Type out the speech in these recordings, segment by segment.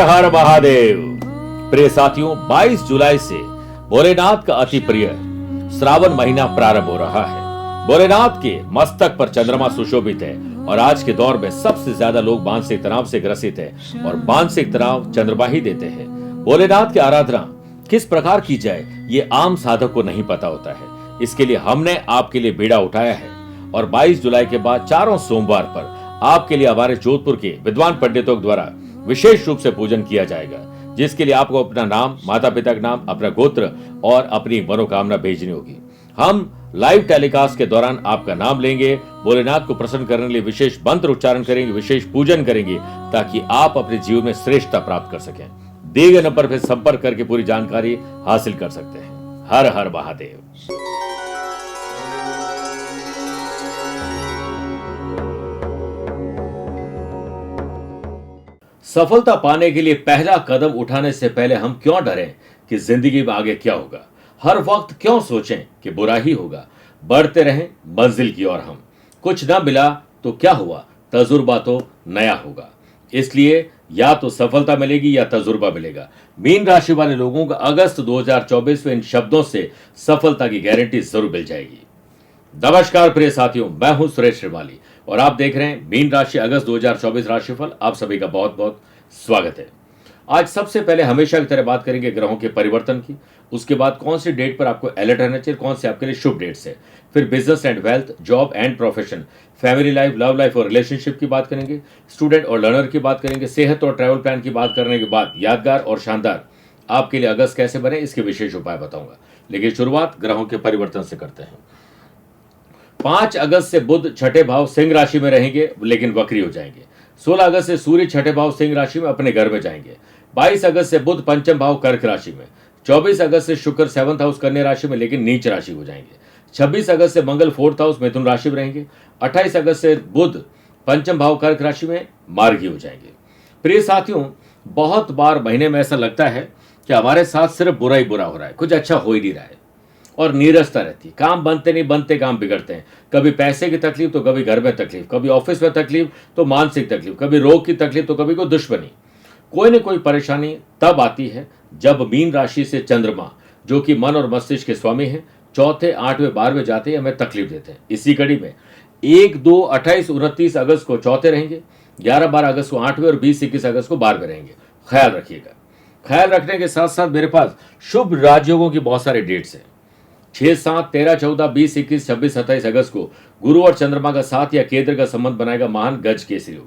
हर महादेव। प्रिय साथियों, 22 जुलाई से भोलेनाथ का अति प्रिय श्रावण महीना प्रारंभ हो रहा है। भोलेनाथ के मस्तक पर चंद्रमा सुशोभित है और आज के दौर में सबसे ज्यादा लोग मानसिक तनाव से ग्रसित हैं और मानसिक तनाव चंद्रमा ही देते हैं। भोलेनाथ की आराधना किस प्रकार की जाए ये आम साधक को नहीं पता होता है। इसके लिए हमने आपके लिए बीड़ा उठाया है और 22 जुलाई के बाद चारों सोमवार पर आपके लिए हमारे जोधपुर के विद्वान पंडितों द्वारा विशेष रूप से पूजन किया जाएगा, जिसके लिए आपको अपना नाम, माता पिता का नाम, अपना गोत्र और अपनी मनोकामना भेजनी होगी। हम लाइव टेलीकास्ट के दौरान आपका नाम लेंगे, भोलेनाथ को प्रसन्न करने के लिए विशेष मंत्र उच्चारण करेंगे, विशेष पूजन करेंगे ताकि आप अपने जीवन में श्रेष्ठता प्राप्त कर सकें। दिए गए नंबर पर संपर्क करके पूरी जानकारी हासिल कर सकते हैं। हर हर महादेव। सफलता पाने के लिए पहला कदम उठाने से पहले हम क्यों डरें कि जिंदगी में आगे क्या होगा। हर वक्त क्यों सोचें कि बुरा ही होगा। बढ़ते रहें मंजिल की ओर। हम कुछ ना मिला तो क्या हुआ, तजुर्बा तो नया होगा। इसलिए या तो सफलता मिलेगी या तजुर्बा मिलेगा। मीन राशि वाले लोगों को अगस्त 2024 में इन शब्दों से सफलता की गारंटी जरूर मिल जाएगी। नमस्कार प्रिय साथियों, मैं हूं सुरेश श्रीमाली और आप देख रहे हैं मीन राशि अगस्त 2024 राशिफल। आप सभी का बहुत बहुत स्वागत है। आज सबसे पहले हमेशा की तरह बात करेंगे ग्रहों के परिवर्तन की। उसके बाद कौन सी डेट पर आपको अलर्ट रहना चाहिए, कौन से आपके लिए शुभ डेट्स है। फिर business and wealth, job and profession, family life, love life और रिलेशनशिप की बात करेंगे। स्टूडेंट और लर्नर की बात करेंगे। सेहत और ट्रैवल प्लान की बात करने के बाद यादगार और शानदार आपके लिए अगस्त कैसे बने इसके विशेष उपाय बताऊंगा। लेकिन शुरुआत ग्रहों के परिवर्तन से करते हैं। 5 अगस्त से बुध छठे भाव सिंह राशि में रहेंगे लेकिन वक्री हो जाएंगे। 16 अगस्त से सूर्य छठे भाव सिंह राशि में अपने घर में जाएंगे। 22 अगस्त से बुध पंचम भाव कर्क राशि में। 24 अगस्त से शुक्र 7th हाउस कन्या राशि में लेकिन नीच राशि हो जाएंगे। 26 अगस्त से मंगल 4th हाउस मिथुन राशि में रहेंगे। 28 अगस्त से बुध पंचम भाव कर्क राशि में मार्गी हो जाएंगे। प्रिय साथियों, बहुत बार महीने में ऐसा लगता है कि हमारे साथ सिर्फ बुरा ही बुरा हो रहा है, कुछ अच्छा हो ही नहीं रहा है और नीरसता रहती। काम बनते नहीं बनते, काम बिगड़ते हैं। कभी पैसे की तकलीफ तो कभी घर में तकलीफ, कभी ऑफिस में तकलीफ तो मानसिक तकलीफ, कभी रोग की तकलीफ तो कभी कोई दुश्मनी। कोई न कोई परेशानी तब आती है जब मीन राशि से चंद्रमा, जो कि मन और मस्तिष्क के स्वामी हैं, 4th, 8वें, 12वें जाते हैं, हमें तकलीफ देते हैं। इसी कड़ी में 1, 2, 28, 29 अगस्त को 4th रहेंगे, 11, 12 अगस्त को 8वें और 20, 21 अगस्त को 12वें रहेंगे। ख्याल रखिएगा। ख्याल रखने के साथ साथ मेरे पास शुभ राजयोगों की बहुत सारे डेट्स हैं। 6, 7, 13, 14, 20, 21, 26, 27 अगस्त को गुरु और चंद्रमा का साथ या केंद्र का संबंध बनाएगा महान गज केसरी योग।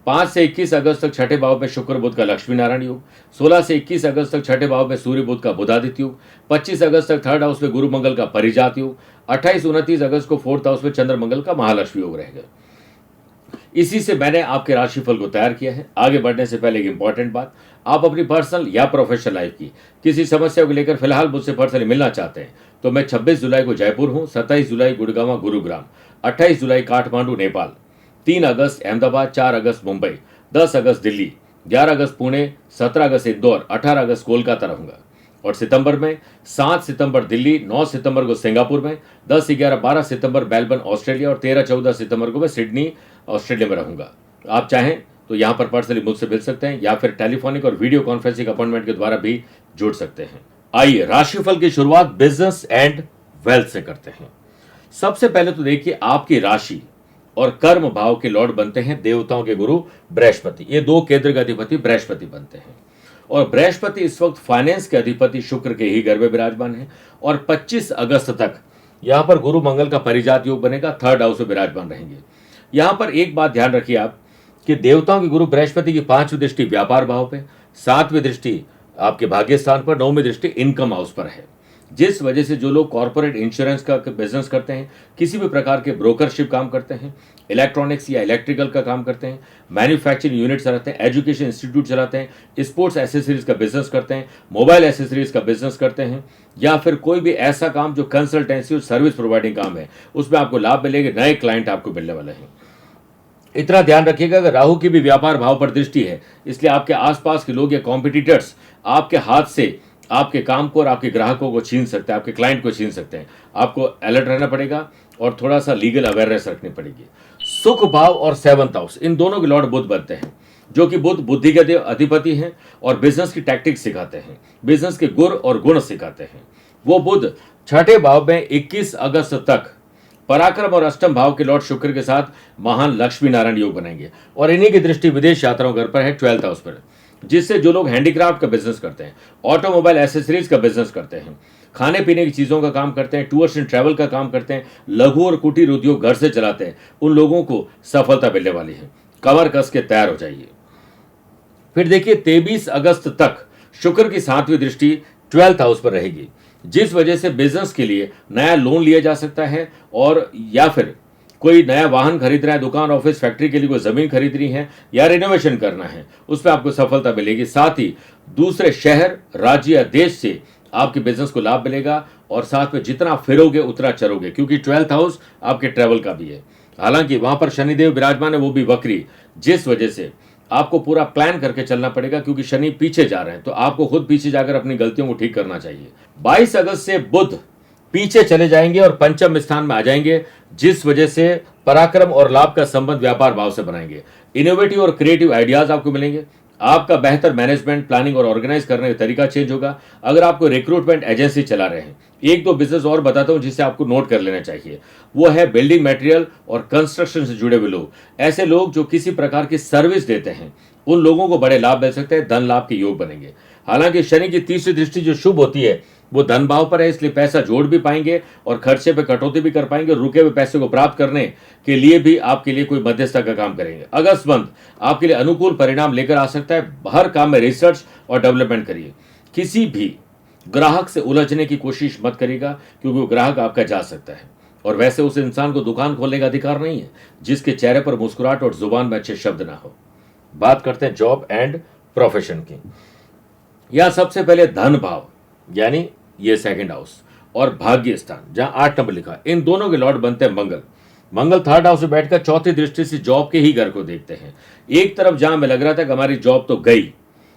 5 से 21 अगस्त तक छठे भाव में शुक्र बुध का लक्ष्मी नारायण योग। 16 से 21 अगस्त तक छठे भाव में सूर्य बुध का बुधादित्य योग। 25 अगस्त तक 3rd हाउस में गुरु मंगल का परिजात योग। 28, 29 अगस्त को 4th हाउस में चंद्र मंगल का महालक्ष्मी योग रहेगा। इसी से मैंने आपके राशिफल को तैयार किया है। आगे बढ़ने से पहले एक इंपॉर्टेंट बात, आप अपनी पर्सनल या प्रोफेशनल लाइफ की किसी समस्या को लेकर फिलहाल मुझसे पर्सनली मिलना चाहते हैं तो मैं 26 जुलाई को जयपुर हूं, 27 जुलाई गुड़गांव गुरुग्राम, 28 जुलाई काठमांडू नेपाल, 3 अगस्त अहमदाबाद, 4 अगस्त मुंबई, 10 अगस्त दिल्ली, 11 अगस्त पुणे, 17 अगस्त इंदौर, 18 अगस्त कोलकाता रहूंगा। और सितंबर में 7 सितंबर दिल्ली, 9 सितंबर को सिंगापुर में, 10, 11, 12 सितंबर मेलबर्न ऑस्ट्रेलिया और 13, 14 सितंबर को मैं सिडनी ऑस्ट्रेलिया में रहूंगा। आप चाहें तो यहां पर पर्सनली मुझसे मिल सकते हैं या फिर टेलीफोनिक और वीडियो कॉन्फ्रेंसिंग अपॉइंटमेंट के द्वारा भी जुड़ सकते हैं। आइए राशिफल की शुरुआत बिजनेस एंड वेल्थ से करते हैं। सबसे पहले तो देखिए, आपकी राशि और कर्म भाव के लॉर्ड बनते हैं देवताओं के गुरु बृहस्पति। ये 2 केंद्र के अधिपति बृहस्पति बनते हैं और बृहस्पति इस वक्त फाइनेंस के अधिपति शुक्र के ही घर में विराजमान है और 25 अगस्त तक यहां पर गुरु मंगल का परिजात योग बनेगा, 3rd हाउस में विराजमान रहेंगे। यहां पर एक बात ध्यान रखिए आप कि देवताओं के गुरु बृहस्पति की 5वीं दृष्टि व्यापार भाव पे, 7वीं दृष्टि आपके भाग्य स्थान पर, 9वीं दृष्टि इनकम हाउस पर है। जिस वजह से जो लोग कॉर्पोरेट इंश्योरेंस का बिजनेस करते हैं, किसी भी प्रकार के ब्रोकरशिप काम करते हैं, इलेक्ट्रॉनिक्स या इलेक्ट्रिकल का काम करते हैं, मैन्युफैक्चरिंग यूनिट चलाते हैं, एजुकेशन इंस्टीट्यूट चलाते हैं, स्पोर्ट्स एसेसरीज का बिजनेस करते हैं, मोबाइल एसेसरीज का बिजनेस करते हैं या फिर कोई भी ऐसा काम जो कंसल्टेंसी और सर्विस प्रोवाइडिंग काम है, उसमें आपको लाभ मिलेगा, नए क्लाइंट आपको मिलने वाले हैं। इतना ध्यान रखिएगा कि राहु की भी व्यापार भाव पर दृष्टि है, इसलिए आपके आसपास के लोग या कॉम्पिटिटर्स आपके हाथ से आपके काम को और आपके ग्राहकों को छीन सकते हैं, आपके क्लाइंट को छीन सकते हैं। आपको अलर्ट रहना पड़ेगा और थोड़ा सा लीगल अवेयरनेस रखनी पड़ेगी। सुख भाव और 7th हाउस, इन दोनों के लॉर्ड बुध बनते हैं जो कि बुध बुद्धि के अधिपति हैं और बिजनेस की टैक्टिक्स सिखाते हैं, बिजनेस के गुर और गुण सिखाते हैं। वो बुध छठे भाव में 21 अगस्त तक पराक्रम और अष्टम भाव के लॉर्ड शुक्र के साथ महान लक्ष्मी नारायण योग बनाएंगे और इन्हीं की दृष्टि विदेश यात्राओं घर पर है 12th हाउस पर, जिससे जो लोग हैंडीक्राफ्ट का बिजनेस करते हैं, ऑटोमोबाइल एसेसरीज का बिजनेस करते हैं, खाने पीने की चीज़ों का काम करते हैं, टूर्स एंड ट्रैवल का काम करते हैं, लघु और कुटीर उद्योग घर से चलाते हैं, उन लोगों को सफलता मिलने वाली है। कमर कस के तैयार हो जाइए। फिर देखिए 23 अगस्त तक शुक्र की 7वीं दृष्टि 12th हाउस पर रहेगी, जिस वजह से बिजनेस के लिए नया लोन लिया जा सकता है और या फिर कोई नया वाहन खरीद रहा है, दुकान ऑफिस फैक्ट्री के लिए कोई जमीन खरीदनी है या रिनोवेशन करना है, उस पर आपको सफलता मिलेगी। साथ ही दूसरे शहर, राज्य या देश से आपके बिजनेस को लाभ मिलेगा और साथ में जितना फिरोगे उतना चरोगे, क्योंकि 12th हाउस आपके ट्रैवल का भी है। हालांकि वहां पर शनिदेव विराजमान है, वो भी वक्री, जिस वजह से आपको पूरा प्लान करके चलना पड़ेगा, क्योंकि शनि पीछे जा रहे हैं, तो आपको खुद पीछे जाकर अपनी गलतियों को ठीक करना चाहिए। 22 अगस्त से बुध पीछे चले जाएंगे और पंचम स्थान में आ जाएंगे, जिस वजह से पराक्रम और लाभ का संबंध व्यापार भाव से बनाएंगे। इनोवेटिव और क्रिएटिव आइडियाज आपको मिलेंगे। आपका बेहतर मैनेजमेंट, प्लानिंग और ऑर्गेनाइज करने का तरीका चेंज होगा। अगर आपको रिक्रूटमेंट एजेंसी चला रहे हैं, एक दो बिजनेस और बताता हूं जिसे आपको नोट कर लेना चाहिए। वो है बिल्डिंग मटेरियल और कंस्ट्रक्शन से जुड़े हुए लोग। ऐसे लोग जो किसी प्रकार की सर्विस देते हैं, उन लोगों को बड़े लाभ मिल सकते हैं, धन लाभ के योग बनेंगे। हालांकि शनि की तीसरी दृष्टि जो शुभ होती है वो धन भाव पर है, इसलिए पैसा जोड़ भी पाएंगे और खर्चे पे कटौती भी कर पाएंगे। रुके हुए पैसे को प्राप्त करने के लिए भी आपके लिए कोई मध्यस्थता का काम करेंगे। अगस्त मंथ आपके लिए अनुकूल परिणाम लेकर आ सकता है। हर काम में रिसर्च और डेवलपमेंट करिए। किसी भी ग्राहक से उलझने की कोशिश मत करिएगा, क्योंकि वो ग्राहक आपका जा सकता है और वैसे उस इंसान को दुकान खोलने का अधिकार नहीं है जिसके चेहरे पर मुस्कुराहट और जुबान में अच्छे शब्द ना हो। बात करते हैं जॉब एंड प्रोफेशन की। यह सबसे पहले धन भाव यानी ये सेकंड हाउस और भाग्य स्थान जहां 8 नंबर लिखा, इन दोनों के लॉर्ड बनते हैं मंगल। मंगल 3rd हाउस में बैठकर चौथी दृष्टि से जॉब के ही घर को देखते हैं। एक तरफ जहां हमें लग रहा था कि हमारी जॉब तो गई,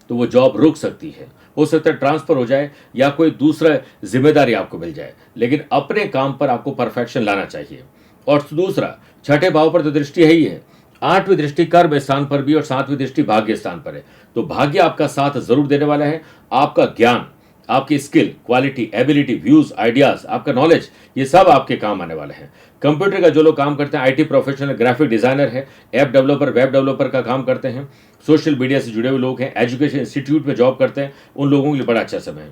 तो वो जॉब रुक सकती है, हो सकता है ट्रांसफर हो जाए या कोई दूसरा जिम्मेदारी आपको मिल जाए, लेकिन अपने काम पर आपको परफेक्शन लाना चाहिए। और दूसरा, छठे भाव पर तो दृष्टि है ही है, 8वीं दृष्टि कर्म स्थान पर भी और 7वीं दृष्टि भाग्य स्थान पर है, तो भाग्य आपका साथ जरूर देने वाला है। आपका ज्ञान, आपकी skill, quality, ability, views, ideas, आपका नॉलेज, ये सब आपके काम आने वाले हैं। कंप्यूटर का जो लोग काम करते हैं, आईटी प्रोफेशनल, ग्राफिक डिजाइनर है, ऐप डेवलपर, वेब डेवलपर का काम करते हैं, सोशल मीडिया से जुड़े हुए लोग हैं, एजुकेशन इंस्टीट्यूट में जॉब करते हैं, उन लोगों के लिए बड़ा अच्छा समय है।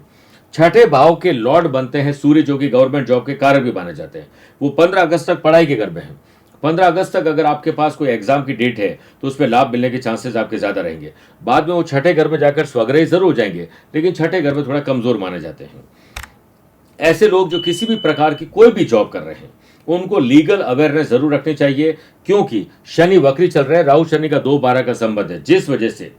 छठे भाव के लॉर्ड बनते हैं सूर्य, जो कि गवर्नमेंट जॉब के कारक भी माने जाते हैं। वो 15 अगस्त तक पढ़ाई के घर में है। 15 अगस्त तक अगर आपके पास कोई एग्जाम की डेट है तो उसमें लाभ मिलने के चांसेस आपके ज्यादा रहेंगे। बाद में वो छठे घर में जाकर स्वग्रही जरूर हो जाएंगे, लेकिन छठे घर में थोड़ा कमजोर माने जाते हैं। ऐसे लोग जो किसी भी प्रकार की कोई भी जॉब कर रहे हैं, उनको लीगल अवेयरनेस जरूर रखनी चाहिए, क्योंकि शनि वक्री चल रहे हैं, राहु शनि का 2-12 का संबंध है, जिस वजह से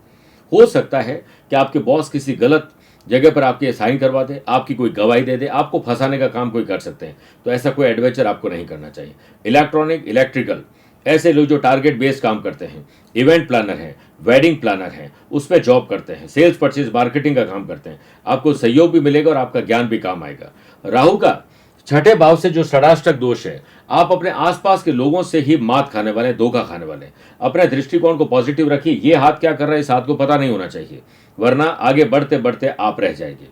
हो सकता है कि आपके बॉस किसी गलत जगह पर आपके साइन करवा दे, आपकी कोई गवाही दे दे, आपको फंसाने का काम कोई कर सकते हैं। तो ऐसा कोई एडवेंचर आपको नहीं करना चाहिए। इलेक्ट्रॉनिक, इलेक्ट्रिकल, ऐसे लोग जो टारगेट बेस्ड काम करते हैं, इवेंट प्लानर हैं, वेडिंग प्लानर हैं, उसमें जॉब करते हैं, सेल्स परचेज मार्केटिंग का काम करते हैं, आपको सहयोग भी मिलेगा और आपका ज्ञान भी काम आएगा। राहु का छठे भाव से जो षडाष्टक दोष है, आप अपने आसपास के लोगों से ही मात खाने वाले, धोखा खाने वाले। अपने दृष्टिकोण को पॉजिटिव रखिए। ये हाथ क्या कर रहा है इस हाथ को पता नहीं होना चाहिए, वरना आगे बढ़ते बढ़ते आप रह जाएंगे।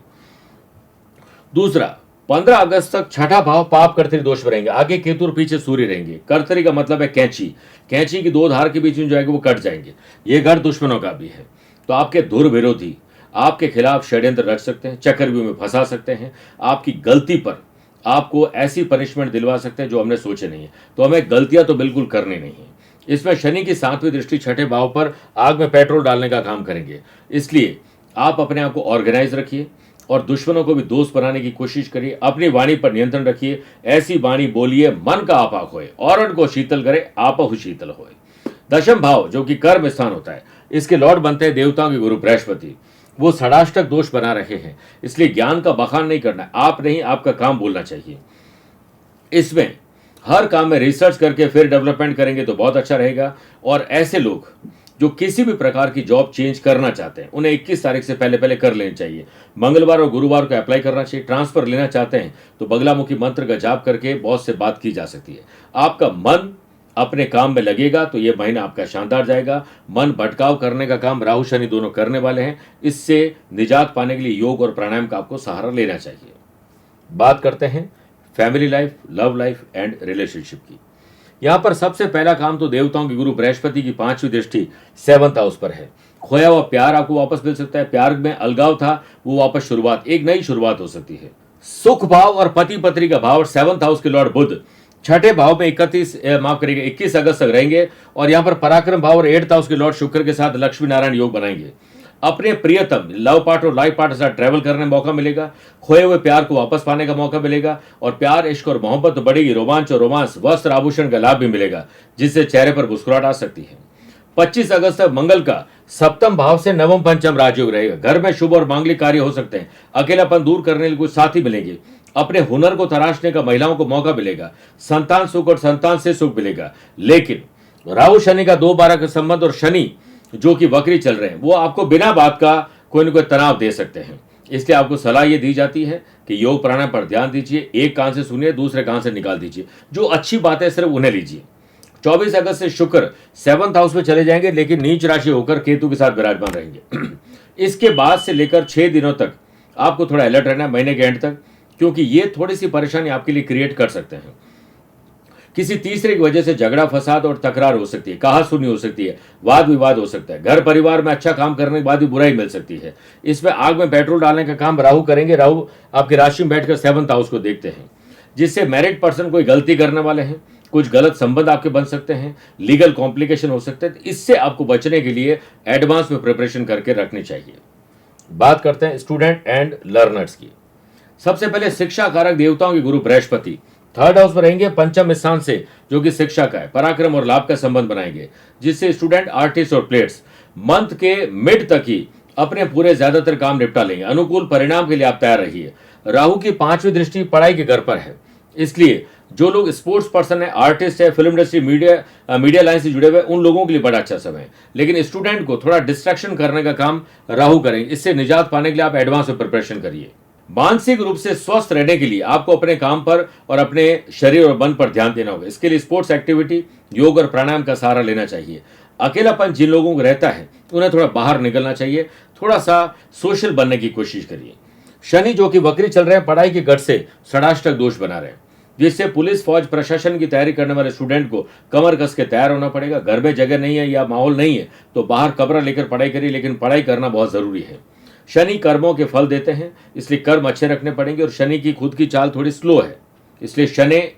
दूसरा, 15 अगस्त तक छठा भाव पाप कर्तरी दोष में रहेंगे। आगे केतु और पीछे सूर्य रहेंगे। कर्तरी का मतलब है कैंची। कैंची की 2 धार के बीच में जो है वो कट जाएंगे। ये घर दुश्मनों का भी है, तो आपके धुर विरोधी आपके खिलाफ षड्यंत्र रच सकते हैं, चक्रव्यूह में फंसा सकते हैं। आपकी गलती पर आपको ऐसी पनिशमेंट दिलवा सकते हैं जो हमने सोचे नहीं है। तो हमें गलतियां तो बिल्कुल करनी नहीं है। इसमें शनि की 7वीं दृष्टि छठे भाव पर आग में पेट्रोल डालने का काम करेंगे। इसलिए आप अपने आप को ऑर्गेनाइज रखिए और दुश्मनों को भी दोस्त बनाने की कोशिश करिए। अपनी वाणी पर नियंत्रण रखिए। ऐसी वाणी बोलिए मन का आपा खोए, औरन को शीतल करे आपहु शीतल होए। दशम भाव जो कि कर्म स्थान होता है, इसके लॉर्ड बनते हैं देवताओं के गुरु बृहस्पति। वो षडाष्टक दोष बना रहे हैं, इसलिए ज्ञान का बखान नहीं करना है। आप नहीं, आपका काम बोलना चाहिए। इसमें हर काम में रिसर्च करके फिर डेवलपमेंट करेंगे तो बहुत अच्छा रहेगा। और ऐसे लोग जो किसी भी प्रकार की जॉब चेंज करना चाहते हैं, उन्हें 21 तारीख से पहले पहले कर लेनी चाहिए। मंगलवार और गुरुवार को अप्लाई करना चाहिए। ट्रांसफर लेना चाहते हैं तो बगलामुखी मंत्र का जाप करके बॉस से बात की जा सकती है। आपका मन, अपने काम में लगेगा तो ये महीना आपका शानदार जाएगा। मन भटकाव करने का काम राहु शनि दोनों करने वाले हैं, इससे निजात पाने के लिए योग और प्राणायाम का आपको सहारा लेना चाहिए। बात करते हैं family life, love life and relationship की। यहां पर सबसे पहला काम तो देवताओं के गुरु बृहस्पति की 5वीं दृष्टि 7th हाउस पर है। खोया हुआ प्यार आपको वापस मिल सकता है। प्यार में अलगाव था, वो वापस शुरुआत, एक नई शुरुआत हो सकती है। सुख भाव और पति पत्नी का भाव और 7th हाउस के लॉर्ड बुध छठे भाव में 21 अगस्त तक रहेंगे और यहां पर पराक्रम भाव और 8th हाउस के लॉर्ड शुक्र के साथ लक्ष्मी नारायण योग बनाएंगे। अपने प्रियतम लव पार्टनर और लाइफ पार्टनर के साथ ट्रैवल करने का मौका मिलेगा। खोए हुए प्यार को वापस पाने का मौका मिलेगा और प्यार, इश्क और मोहब्बत तो बढ़ेगी। रोमांच और रोमांस, वस्त्र आभूषण का लाभ भी मिलेगा, जिससे चेहरे पर मुस्कुराहट आ सकती है। 25 अगस्त तक मंगल का 7th भाव से 9th पंचम राजयोग रहेगा। घर में शुभ और मांगलिक कार्य हो सकते हैं। अकेलापन दूर करने के लिए कुछ साथी मिलेंगे। अपने हुनर को तराशने का महिलाओं को मौका मिलेगा। संतान सुख और संतान से सुख मिलेगा। लेकिन राहु शनि का 2-12 का संबंध और शनि जो कि वक्री चल रहे हैं, वो आपको बिना बात का कोई न कोई तनाव दे सकते हैं। इसलिए आपको सलाह ये दी जाती है कि योग प्राणायाम पर ध्यान दीजिए। एक कान से सुनिए, दूसरे कान से निकाल दीजिए। जो अच्छी बात है सिर्फ उन्हें लीजिए। 24 अगस्त से शुक्र 7th हाउस में चले जाएंगे, लेकिन नीच राशि होकर केतु के साथ विराजमान रहेंगे। इसके बाद से लेकर 6 दिनों तक आपको थोड़ा अलर्ट रहना है, महीने के एंड तक, क्योंकि ये थोड़ी सी परेशानी आपके लिए क्रिएट कर सकते हैं। किसी तीसरे की वजह से झगड़ा फसाद और तकरार हो सकती है, कहा सुनी हो सकती है, वाद विवाद हो सकता है। घर परिवार में अच्छा काम करने के बाद भी बुराई मिल सकती है। इसमें आग में पेट्रोल डालने का काम राहु करेंगे। राहु आपकी राशि में बैठकर 7th हाउस को देखते हैं, जिससे मैरिड पर्सन कोई गलती करने वाले हैं, कुछ गलत संबंध आपके बन सकते हैं, लीगल कॉम्प्लिकेशन हो सकते हैं। इससे आपको बचने के लिए एडवांस में प्रिपरेशन करके रखनी चाहिए। बात करते हैं स्टूडेंट एंड लर्नर्स की। सबसे पहले शिक्षा कारक देवताओं के गुरु बृहस्पति 3rd हाउस पर रहेंगे, पंचम स्थान से, जो कि शिक्षा का है। पराक्रम और लाभ का संबंध बनाएंगे, जिससे स्टूडेंट, आर्टिस्ट और प्लेयर्स मंथ के मिड तक ही अपने पूरे ज्यादातर काम निपटा लेंगे। अनुकूल परिणाम के लिए आप तैयार रहिए। राहु की 5वीं दृष्टि पढ़ाई के घर पर है, इसलिए जो लोग स्पोर्ट्स पर्सन है, आर्टिस्ट है, फिल्म इंडस्ट्री, मीडिया लाइन से जुड़े हुए, उन लोगों के लिए बड़ा अच्छा समय है। लेकिन स्टूडेंट को थोड़ा डिस्ट्रैक्शन करने का काम राहु करेंगे। इससे निजात पाने के लिए आप एडवांस में प्रिपरेशन करिए। मानसिक रूप से स्वस्थ रहने के लिए आपको अपने काम पर और अपने शरीर और मन पर ध्यान देना होगा। इसके लिए स्पोर्ट्स एक्टिविटी, योग और प्राणायाम का सहारा लेना चाहिए। अकेलापन जिन लोगों को रहता है, उन्हें थोड़ा बाहर निकलना चाहिए। थोड़ा सा सोशल बनने की कोशिश करिए। शनि जो कि वक्री चल रहे हैं, पढ़ाई के गढ़ से षडाष्टक दोष बना रहे हैं, जिससे पुलिस, फौज, प्रशासन की तैयारी करने वाले स्टूडेंट को कमर कस के तैयार होना पड़ेगा। घर में जगह नहीं है या माहौल नहीं है तो बाहर कमरा लेकर पढ़ाई करिए, लेकिन पढ़ाई करना बहुत जरूरी है। शनि कर्मों के फल देते हैं, इसलिए कर्म अच्छे रखने पड़ेंगे। और शनि की खुद की चाल थोड़ी स्लो है, इसलिए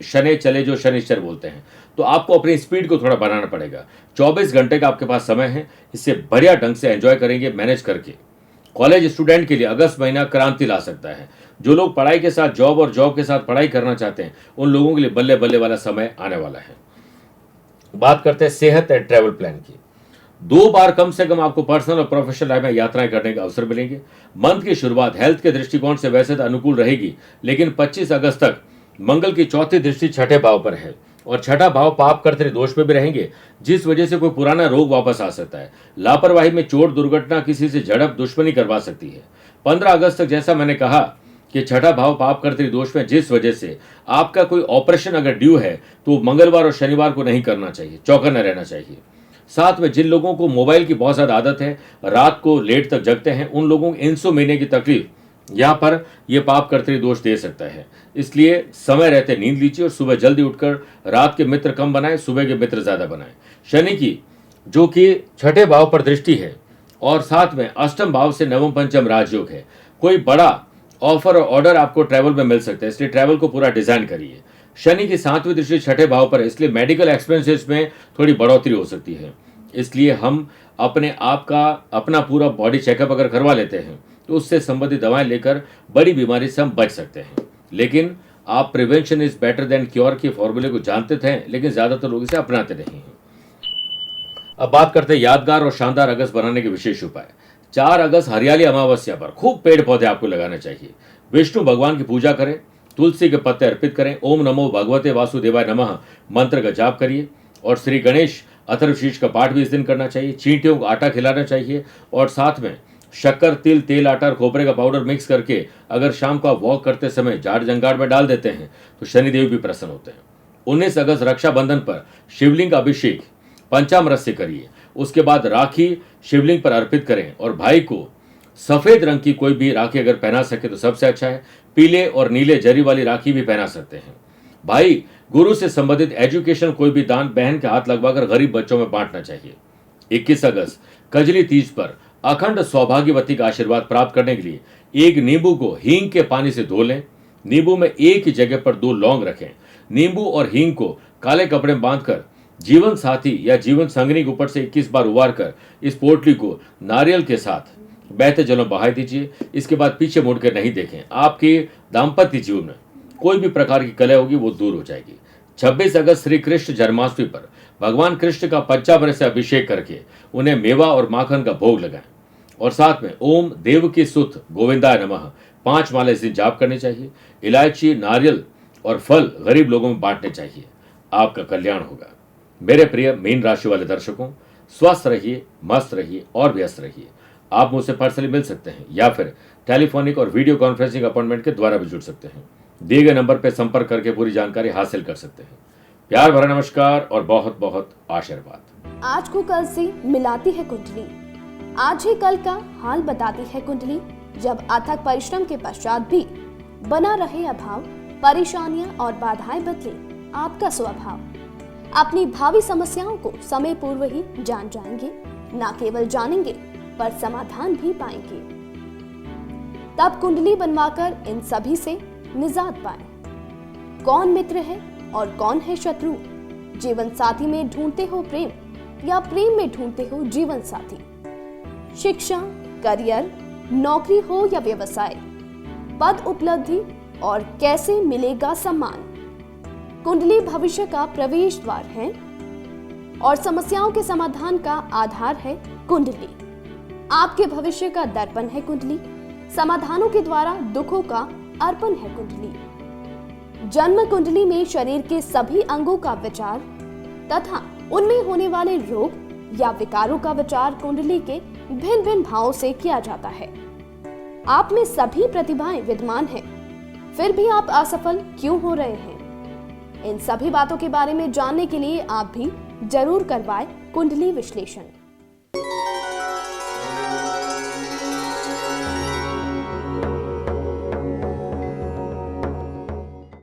शनि चले जो शनिश्चर बोलते हैं, तो आपको अपनी स्पीड को थोड़ा बढ़ाना पड़ेगा। 24 घंटे का आपके पास समय है, इससे बढ़िया ढंग से एंजॉय करेंगे मैनेज करके। कॉलेज स्टूडेंट के लिए अगस्त महीना क्रांति ला सकता है। जो लोग पढ़ाई के साथ जॉब और जॉब के साथ पढ़ाई करना चाहते हैं, उन लोगों के लिए बल्ले बल्ले वाला समय आने वाला है। बात करते हैं सेहत एंड ट्रैवल प्लान की। 2 बार कम से कम आपको पर्सनल और प्रोफेशनल लाइफ में यात्राएं करने का अवसर मिलेंगे। मंथ की शुरुआत हेल्थ के दृष्टिकोण से वैसे तो अनुकूल रहेगी, लेकिन 25 अगस्त तक मंगल की 4थी दृष्टि 6ठे भाव पर है और 6ठा भाव पाप कर्तरी दोष में भी रहेंगे, जिस वजह से कोई पुराना रोग वापस आ सकता है। लापरवाही में चोट, दुर्घटना, किसी से झड़प, दुश्मनी करवा सकती है। 15 अगस्त तक जैसा मैंने कहा कि 6ठा भाव पाप कर्तरी दोष में, जिस वजह से आपका कोई ऑपरेशन अगर ड्यू है तो मंगलवार और शनिवार को नहीं करना चाहिए, चौकन्ना रहना चाहिए। साथ में जिन लोगों को मोबाइल की बहुत ज़्यादा आदत है, रात को लेट तक जगते हैं, उन लोगों को इंसोमेनिया की तकलीफ यहाँ पर यह पाप कर्तरी दोष दे सकता है। इसलिए समय रहते नींद लीजिए और सुबह जल्दी उठकर रात के मित्र कम बनाएं, सुबह के मित्र ज़्यादा बनाएं। शनि की जो कि 6ठे भाव पर दृष्टि है और साथ में 8म भाव से 9th पंचम राजयोग है, कोई बड़ा ऑफर और ऑर्डर आपको ट्रैवल में मिल सकता है, इसलिए ट्रैवल को पूरा डिजाइन करिए। शनि की 7वीं दृष्टि 6ठे भाव पर है, इसलिए मेडिकल एक्सपेंसेस में थोड़ी बढ़ोतरी हो सकती है। इसलिए हम अपने आप का अपना पूरा बॉडी चेकअप अगर करवा लेते हैं तो उससे संबंधित दवाएं लेकर बड़ी बीमारी से हम बच सकते हैं। लेकिन आप prevention is better than cure के फॉर्मूले को जानते थे, लेकिन ज्यादातर लोग इसे अपनाते नहीं हैं। अब बात करते हैं यादगार और शानदार अगस्त बनाने के विशेष उपाय। 4 अगस्त हरियाली अमावस्या पर खूब पेड़ पौधे आपको लगाने चाहिए। विष्णु भगवान की पूजा करें, तुलसी के पत्ते अर्पित करें, ओम नमो भगवते वासुदेवाय नमः मंत्र का जाप करिए और श्री गणेश अथर्वशीर्ष का पाठ भी इस दिन करना चाहिए। चींटियों को आटा खिलाना चाहिए और साथ में शक्कर, तिल, तेल, आटा और खोपरे का पाउडर मिक्स करके अगर शाम को आप वॉक करते समय झाड़ जंगाड़ में डाल देते हैं तो शनिदेव भी प्रसन्न होते हैं। 19 अगस्त रक्षाबंधन पर शिवलिंग का अभिषेक पंचामृत से करिए। उसके बाद राखी शिवलिंग पर अर्पित करें और भाई को सफेद रंग की कोई भी राखी अगर पहना सके तो सबसे अच्छा है। पीले और नीले जरी वाली राखी भी पहना सकते हैं। भाई, गुरु से संबंधित एजुकेशन कोई भी दान बहन के हाथ लगवाकर गरीब बच्चों में बांटना चाहिए। 21 अगस्त कजली तीज पर अखंड सौभाग्यवती का आशीर्वाद प्राप्त करने के लिए एक नींबू को हींग के पानी से धो लें। नींबू में एक ही जगह पर 2 लौंग रखें। नींबू और हींग को काले कपड़े में बांधकर जीवन साथी या जीवन संगिनी के ऊपर से 21 बार उबार कर इस पोटली को नारियल के साथ बहते जल में बहा दीजिए। इसके बाद पीछे मुड़कर नहीं देखें। आपके दाम्पत्य जीवन में कोई भी प्रकार की कलह होगी वो दूर हो जाएगी। 26 अगस्त श्री कृष्ण जन्माष्टमी पर भगवान कृष्ण का पंचामृत से अभिषेक करके उन्हें मेवा और माखन का भोग लगाएं और साथ में ओम देवकी सुत गोविंदाय नमः 5 माला इस दिन जाप करनी चाहिए। इलायची, नारियल और फल गरीब लोगों में बांटने चाहिए। आपका कल्याण होगा। मेरे प्रिय मीन राशि वाले दर्शकों, स्वस्थ रहिए, मस्त रहिए और व्यस्त रहिए। आप मुझसे पर्सनली मिल सकते हैं या फिर टेलीफोनिक और वीडियो कॉन्फ्रेंसिंग अपॉइंटमेंट के द्वारा भी जुड़ सकते हैं। दिए गए नंबर पर संपर्क करके पूरी जानकारी हासिल कर सकते हैं। प्यार भरा नमस्कार और बहुत बहुत आशीर्वाद। आज को कल से मिलाती है कुंडली। आज ही कल का हाल बताती है कुंडली। जब अथक परिश्रम के पश्चात भी बना रहे अभाव, परेशानियां और बाधाएं बदले आपका स्वभाव, अपनी भावी समस्याओं को समय पूर्व ही जान जाएंगे। न केवल जानेंगे पर समाधान भी पाएंगे। तब कुंडली बनवाकर इन सभी से निजात पाए। कौन मित्र है और कौन है शत्रु? जीवन साथी में ढूंढते हो प्रेम या प्रेम में ढूंढते हो जीवन साथी? शिक्षा, करियर, नौकरी हो या व्यवसाय, पद उपलब्धि और कैसे मिलेगा सम्मान? कुंडली भविष्य का प्रवेश द्वार है और समस्याओं के समाधान का आधार है कुंडली। आपके भविष्य का दर्पण है कुंडली। समाधानों के द्वारा दुखों का अर्पण है कुंडली। जन्म कुंडली में शरीर के सभी अंगों का विचार तथा उनमें होने वाले रोग या विकारों का विचार कुंडली के भिन्न भिन्न भावों से किया जाता है। आप में सभी प्रतिभाएं विद्यमान हैं, फिर भी आप असफल क्यों हो रहे हैं? इन सभी बातों के बारे में जानने के लिए आप भी जरूर करवाएं कुंडली विश्लेषण।